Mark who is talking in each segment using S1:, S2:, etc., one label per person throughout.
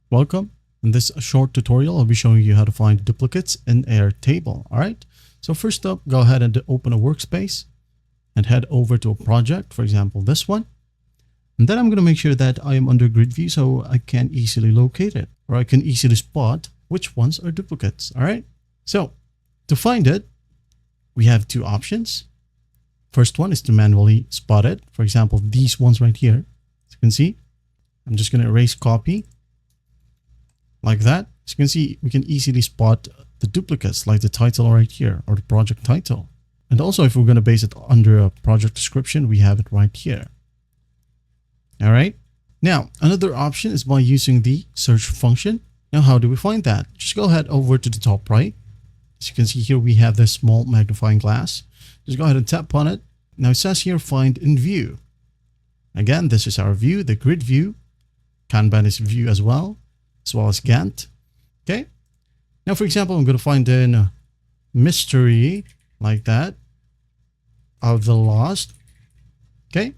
S1: Welcome. In this short tutorial, I'll be showing you how to find duplicates in Airtable. All right. So first up, go ahead and open a workspace and head over to a project, for example, this one. And then I'm going to make sure that I am under grid view so I can easily locate it, or I can easily spot which ones are duplicates. All right. So to find it, we have two options. First one is to manually spot it. For example, these ones right here, as you can see, I'm just going to erase copy. Like that. As you can see, we can easily spot the duplicates like the title right here or the project title. And also if we're going to base it under a project description, we have it right here. All right. Now, another option is by using the search function. Now, how do we find that? Just go ahead over to the top right. As you can see here, we have this small magnifying glass. Just go ahead and tap on it. Now it says here, find in view. Again, this is our view, the grid view. Kanban is view as well as Gantt. Okay. Now, for example, I'm going to find in mystery like that of the lost. Okay.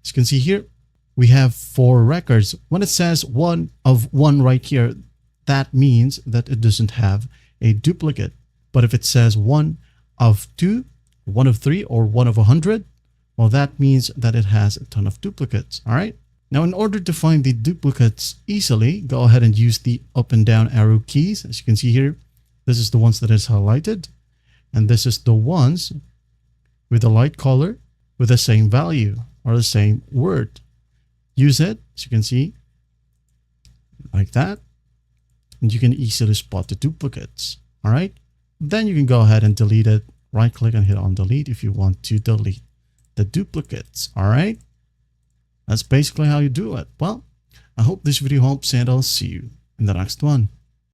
S1: As you can see here, we have 4 records. When it says 1 of 1 right here, that means that it doesn't have a duplicate. But if it says 1 of 2, 1 of 3, or 1 of 100, well, that means that it has a ton of duplicates. All right. Now, in order to find the duplicates easily, go ahead and use the up and down arrow keys. As you can see here, this is the ones that is highlighted. And this is the ones with a light color with the same value or the same word. Use it, as you can see, like that. And you can easily spot the duplicates. All right. Then you can go ahead and delete it. Right click and hit on delete if you want to delete the duplicates. All right. That's basically how you do it. Well, I hope this video helps and I'll see you in the next one.